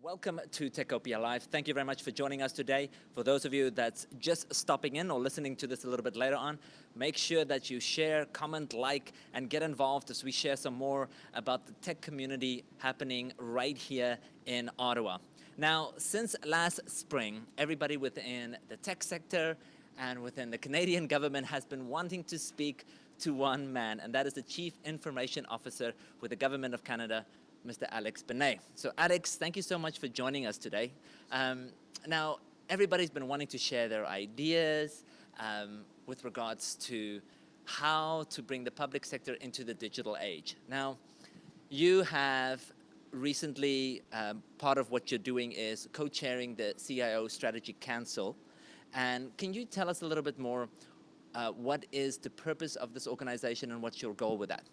Welcome to Techopia Live. Thank you very much for joining us today. For those of you that's just stopping in or listening to this a little bit later on, make sure that you share, comment, like, and get involved as we share some more about the tech community happening right here in Ottawa. Now, since last spring, everybody within the tech sector and within the Canadian government has been wanting to speak to one man, and that is the Chief Information Officer with the Government of Canada, Mr. Alex Benay. So Alex, thank you so much for joining us today. Now, everybody's been wanting to share their ideas with regards to how to bring the public sector into the digital age. Now, you have recently, part of what you're doing is co-chairing the Cio Strategy Council. And can you tell us a little bit more, what is the purpose of this organization and what's your goal with that?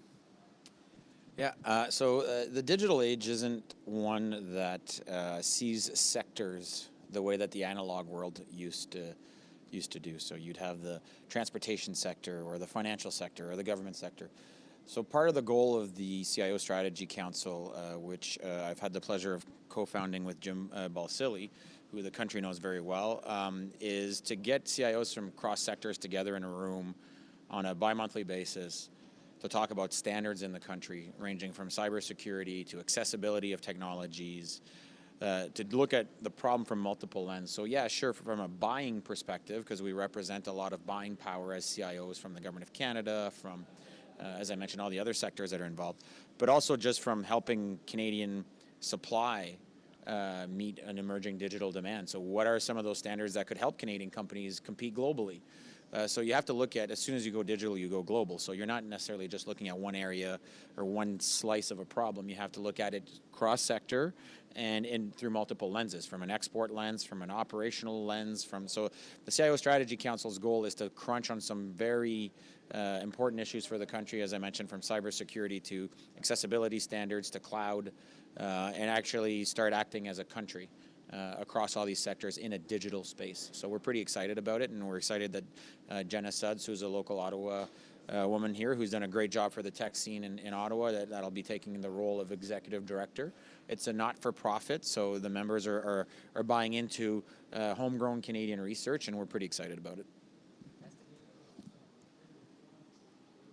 Yeah, so the digital age isn't one that sees sectors the way that the analog world used to do. So you'd have the transportation sector or the financial sector or the government sector. So part of the goal of the Cio Strategy Council, which I've had the pleasure of co-founding with Jim Balsillie, who the country knows very well, is to get CIOs from cross sectors together in a room on a bi-monthly basis to talk about standards in the country, ranging from cybersecurity to accessibility of technologies, to look at the problem from multiple lenses. So yeah, sure, from a buying perspective, because we represent a lot of buying power as CIOs from the Government of Canada, from, as I mentioned, all the other sectors that are involved, but also just from helping Canadian supply meet an emerging digital demand. So what are some of those standards that could help Canadian companies compete globally? So you have to look at, as soon as you go digital, you go global. So you're not necessarily just looking at one area or one slice of a problem. You have to look at it cross-sector and through multiple lenses, from an export lens, from an operational lens. So the CIO Strategy Council's goal is to crunch on some very important issues for the country, as I mentioned, from cybersecurity to accessibility standards to cloud, and actually start acting as a country across all these sectors in a digital space. So we're pretty excited about it, and we're excited that Jenna Suds, who's a local Ottawa woman here, who's done a great job for the tech scene in Ottawa, that'll be taking the role of executive director. It's a not-for-profit, so the members are buying into homegrown Canadian research, and we're pretty excited about it.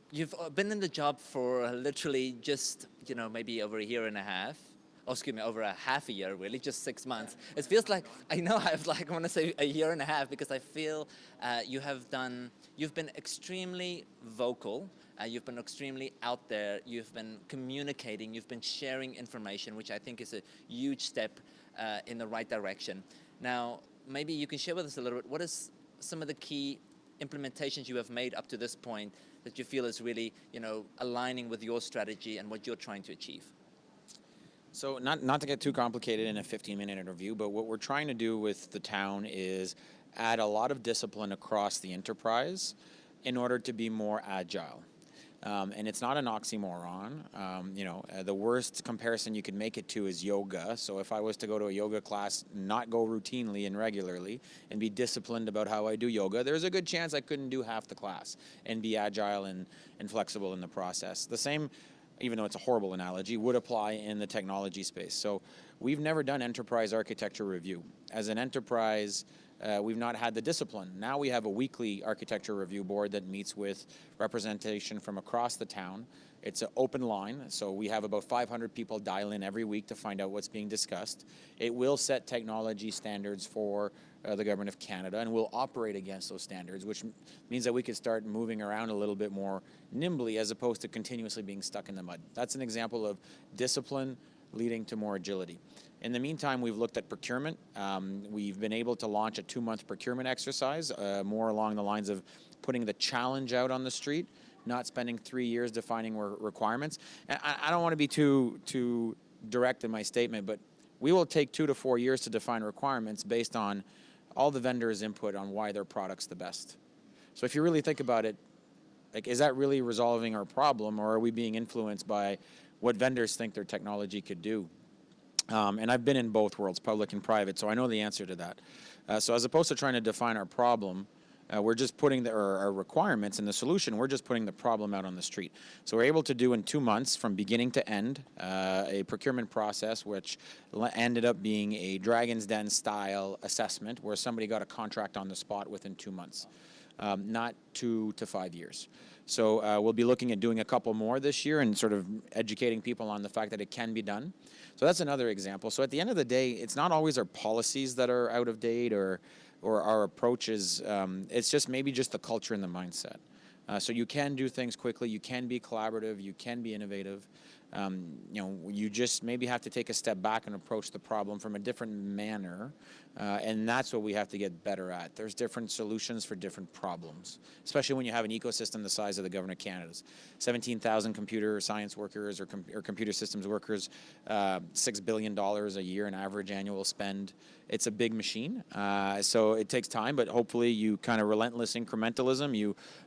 You've been in the job for literally just, maybe over a year and a half. Oh, excuse me, over a half a year, really, just 6 months. It feels like, I know I want to say a year and a half, because I feel you've been extremely vocal, you've been extremely out there, you've been communicating, you've been sharing information, which I think is a huge step in the right direction. Now, maybe you can share with us a little bit, what is some of the key implementations you have made up to this point that you feel is really, aligning with your strategy and what you're trying to achieve? So not to get too complicated in a 15-minute interview, but what we're trying to do with the town is add a lot of discipline across the enterprise in order to be more agile. And it's not an oxymoron. The worst comparison you could make it to is yoga. So if I was to go to a yoga class, not go routinely and regularly, and be disciplined about how I do yoga, there's a good chance I couldn't do half the class and be agile and flexible in the process. The same, even though it's a horrible analogy, would apply in the technology space. So we've never done enterprise architecture review. As an enterprise, we've not had the discipline. Now we have a weekly architecture review board that meets with representation from across the town. It's an open line, so we have about 500 people dial in every week to find out what's being discussed. It will set technology standards for the Government of Canada, and we'll operate against those standards, which means that we could start moving around a little bit more nimbly as opposed to continuously being stuck in the mud. That's an example of discipline leading to more agility. In the meantime, we've looked at procurement. We've been able to launch a 2-month procurement exercise, more along the lines of putting the challenge out on the street, not spending 3 years defining requirements. And I don't want to be too direct in my statement, but we will take 2 to 4 years to define requirements based on all the vendors' input on why their product's the best. So if you really think about it, is that really resolving our problem, or are we being influenced by what vendors think their technology could do? And I've been in both worlds, public and private, so I know the answer to that. So as opposed to trying to define our problem, We're just putting our requirements and the solution, we're just putting the problem out on the street. So we're able to do in 2 months from beginning to end a procurement process which ended up being a Dragon's Den style assessment where somebody got a contract on the spot within 2 months, not 2 to 5 years. So we'll be looking at doing a couple more this year and sort of educating people on the fact that it can be done. So that's another example. So at the end of the day, it's not always our policies that are out of date or our approaches. It's just maybe just the culture and the mindset. So you can do things quickly, you can be collaborative, you can be innovative. You just maybe have to take a step back and approach the problem from a different manner, and that's what we have to get better at. There's different solutions for different problems, especially when you have an ecosystem the size of the Government of Canada's. 17,000 computer science workers or computer systems workers, $6 billion a year in average annual spend. It's a big machine, so it takes time, but hopefully you kind of relentless incrementalism,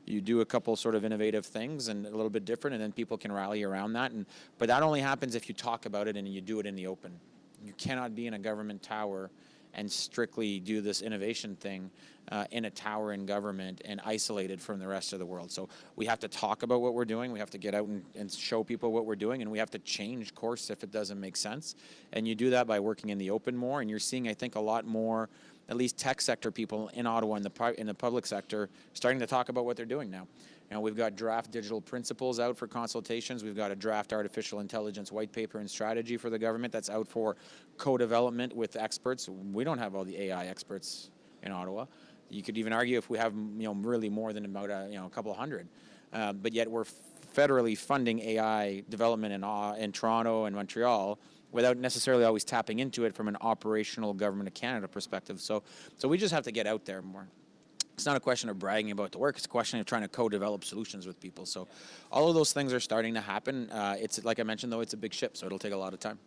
you do a couple sort of innovative things and a little bit different, and then people can rally around that. But that only happens if you talk about it and you do it in the open. You cannot be in a government tower and strictly do this innovation thing in a tower in government and isolated from the rest of the world. So we have to talk about what we're doing, we have to get out and show people what we're doing, and we have to change course if it doesn't make sense. And you do that by working in the open more, and you're seeing, I think, a lot more, at least tech sector people in Ottawa in the public sector starting to talk about what they're doing now. We've got draft digital principles out for consultations. We've got a draft artificial intelligence white paper and strategy for the government that's out for co-development with experts. We don't have all the AI experts in Ottawa. You could even argue if we have really more than about a couple hundred, but yet we're federally funding AI development in Toronto and Montreal without necessarily always tapping into it from an operational Government of Canada perspective. So we just have to get out there more. It's not a question of bragging about the work, it's a question of trying to co-develop solutions with people. So all of those things are starting to happen. It's like I mentioned, though, it's a big ship, so it'll take a lot of time.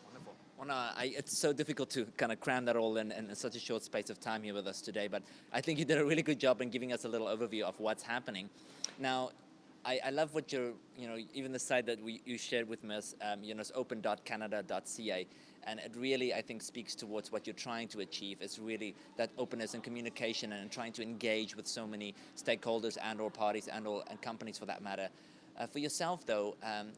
Wonderful. Well, no, it's so difficult to kind of cram that all in such a short space of time here with us today, but I think you did a really good job in giving us a little overview of what's happening. Now, I love what you're, even the site that you shared with us, it's open.canada.ca. And it really, I think, speaks towards what you're trying to achieve. Is really that openness and communication and trying to engage with so many stakeholders and/or parties and companies for that matter. For yourself, though,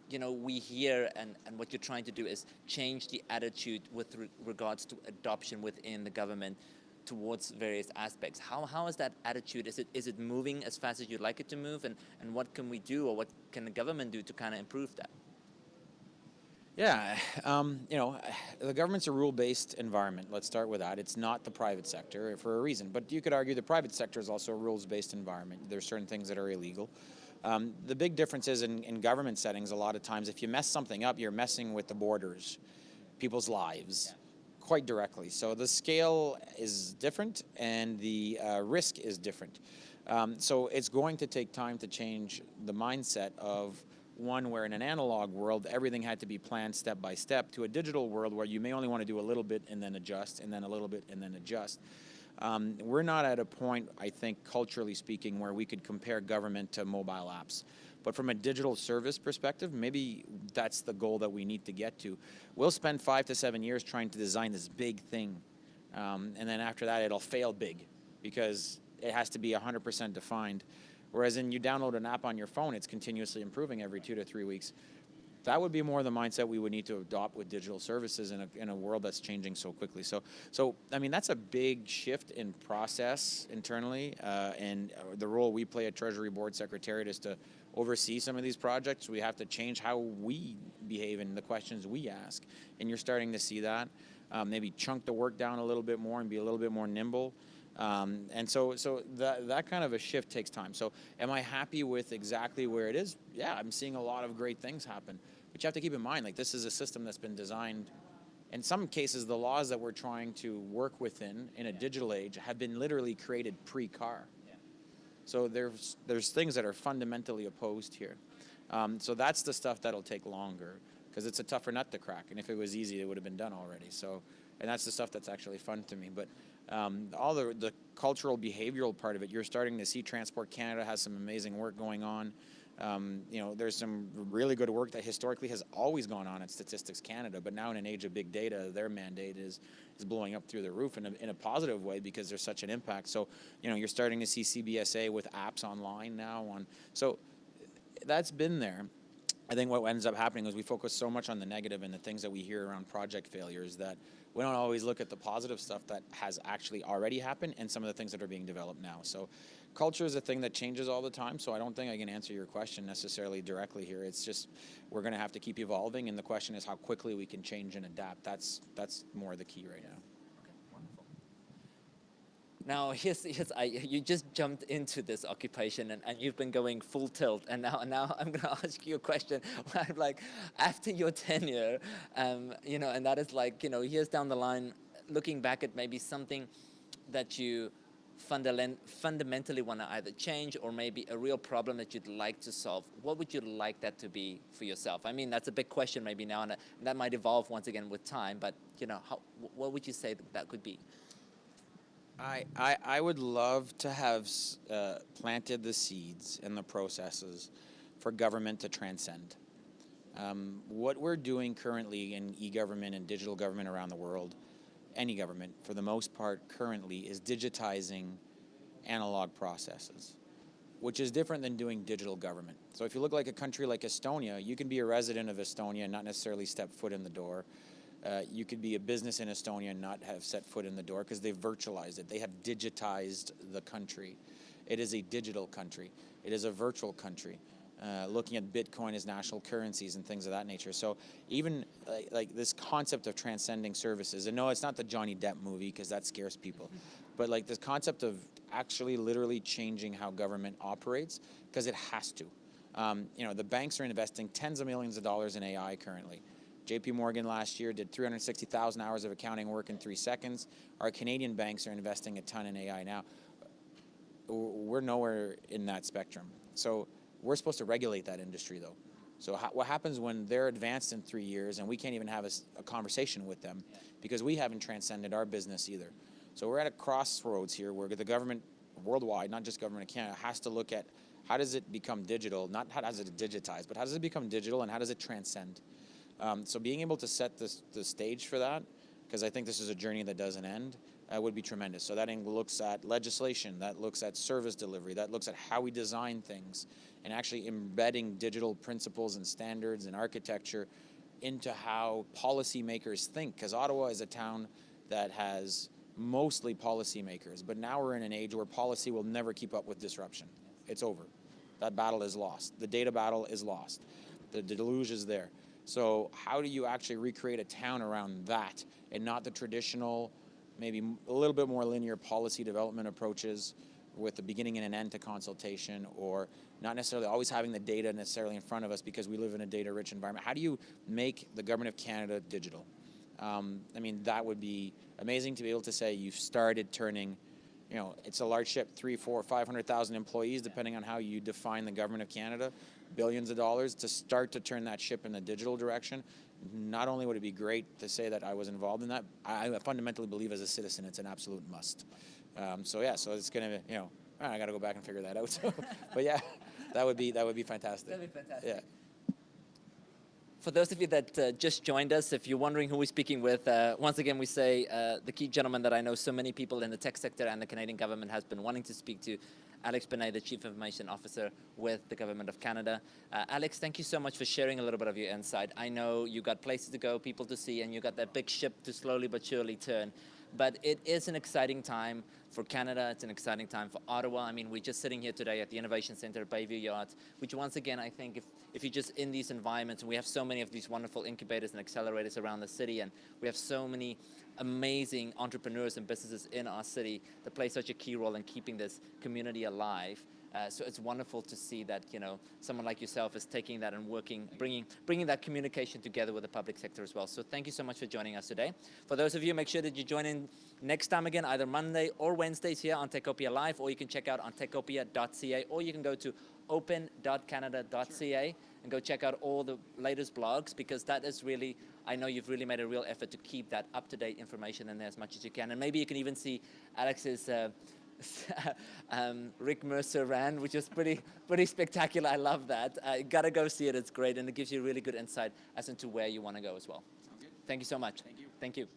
we hear and what you're trying to do is change the attitude with regards to adoption within the government towards various aspects. How is that attitude? Is it moving as fast as you'd like it to move? And what can we do, or what can the government do to kind of improve that? Yeah, the government's a rule-based environment. Let's start with that. It's not the private sector for a reason, but you could argue the private sector is also a rules-based environment. There's certain things that are illegal. The big difference is in government settings, a lot of times, if you mess something up, you're messing with the borders, people's lives, quite directly. So the scale is different and the risk is different. So it's going to take time to change the mindset of one where in an analog world, everything had to be planned step by step, to a digital world where you may only want to do a little bit and then adjust, and then a little bit and then adjust. We're not at a point, I think, culturally speaking, where we could compare government to mobile apps. But from a digital service perspective, maybe that's the goal that we need to get to. We'll spend 5 to 7 years trying to design this big thing, and then after that, it'll fail big because it has to be 100% defined. Whereas you download an app on your phone, it's continuously improving every 2 to 3 weeks. That would be more the mindset we would need to adopt with digital services in a world that's changing so quickly. So I mean, that's a big shift in process internally, and the role we play at Treasury Board Secretariat is to oversee some of these projects. We have to change how we behave and the questions we ask, and you're starting to see that. Maybe chunk the work down a little bit more and be a little bit more nimble. And so that kind of a shift takes time. So am I happy with exactly where it is? Yeah, I'm seeing a lot of great things happen. But you have to keep in mind, like, this is a system that's been designed. In some cases, the laws that we're trying to work within in a digital age have been literally created pre-car. So there's things that are fundamentally opposed here. So that's the stuff that'll take longer because it's a tougher nut to crack. And if it was easy, it would have been done already. So, and that's the stuff that's actually fun to me. But all the cultural, behavioral part of it, you're starting to see Transport Canada has some amazing work going on. There's some really good work that historically has always gone on at Statistics Canada, but now in an age of big data, their mandate is blowing up through the roof in a positive way because there's such an impact. So, you're starting to see CBSA with apps online now. So that's been there. I think what ends up happening is we focus so much on the negative and the things that we hear around project failures that we don't always look at the positive stuff that has actually already happened and some of the things that are being developed now. So culture is a thing that changes all the time, so I don't think I can answer your question necessarily directly here. It's just we're going to have to keep evolving, and the question is how quickly we can change and adapt. That's more the key right now. Now, you just jumped into this occupation and you've been going full tilt. And now I'm going to ask you a question. Where I'm like, after your tenure, and that is like, years down the line, looking back at maybe something that you fundamentally want to either change or maybe a real problem that you'd like to solve. What would you like that to be for yourself? I mean, that's a big question maybe now, and that might evolve once again with time. But, what would you say that could be? I would love to have planted the seeds and the processes for government to transcend. What we're doing currently in e-government and digital government around the world, any government for the most part currently, is digitizing analog processes, which is different than doing digital government. So if you look like a country like Estonia, you can be a resident of Estonia and not necessarily step foot in the door. You could be a business in Estonia and not have set foot in the door because they've virtualized it. They have digitized the country. It is a digital country. It is a virtual country. Looking at Bitcoin as national currencies and things of that nature. So even like this concept of transcending services, and no, it's not the Johnny Depp movie because that scares people, but like this concept of actually literally changing how government operates because it has to. The banks are investing tens of millions of dollars in AI currently. JP Morgan last year did 360,000 hours of accounting work in 3 seconds. Our Canadian banks are investing a ton in AI now. We're nowhere in that spectrum. So we're supposed to regulate that industry though. So what happens when they're advanced in 3 years and we can't even have a conversation with them because we haven't transcended our business either. So we're at a crossroads here where the government worldwide, not just government of Canada, has to look at how does it become digital, not how does it digitize, but how does it become digital and how does it transcend? So being able to set the stage for that, because I think this is a journey that doesn't end, would be tremendous. So that looks at legislation, that looks at service delivery, that looks at how we design things, and actually embedding digital principles and standards and architecture into how policymakers think. Because Ottawa is a town that has mostly policymakers, but now we're in an age where policy will never keep up with disruption. It's over. That battle is lost. The data battle is lost. The deluge is there. So how do you actually recreate a town around that and not the traditional, maybe a little bit more linear policy development approaches with a beginning and an end to consultation, or not necessarily always having the data necessarily in front of us because we live in a data-rich environment? How do you make the government of Canada digital? That would be amazing to be able to say you've started turning, it's a large ship, 300,000, 400,000, 500,000 employees, depending on how you define the government of Canada, billions of dollars to start to turn that ship in the digital direction. Not only would it be great to say that I was involved in that, I fundamentally believe as a citizen it's an absolute must. So it's going to, I got to go back and figure that out. But yeah, that would be fantastic. That'd be fantastic. Yeah. For those of you that just joined us, if you're wondering who we're speaking with, once again we say the key gentleman that I know so many people in the tech sector and the Canadian government has been wanting to speak to, Alex Benay, the Chief Information Officer with the Government of Canada. Alex, thank you so much for sharing a little bit of your insight. I know you got places to go, people to see, and you got that big ship to slowly but surely turn. But it is an exciting time for Canada. It's an exciting time for Ottawa. I mean, we're just sitting here today at the Innovation Centre at Bayview Yards, which once again, I think if you're just in these environments, and we have so many of these wonderful incubators and accelerators around the city, and we have so many amazing entrepreneurs and businesses in our city that play such a key role in keeping this community alive. So it's wonderful to see that, someone like yourself is taking that and working, bringing that communication together with the public sector as well. So thank you so much for joining us today. For those of you, make sure that you join in next time again, either Monday or Wednesdays here on Techopia Live, or you can check out on techopia.ca, or you can go to open.canada.ca and go check out all the latest blogs, because that is really, I know you've really made a real effort to keep that up-to-date information in there as much as you can. And maybe you can even see Alex's Rick Mercer ran, which is pretty spectacular. I love that. Gotta go see it. It's great, and it gives you really good insight as into where you want to go as well. Sounds good. Thank you so much. Thank you. Thank you.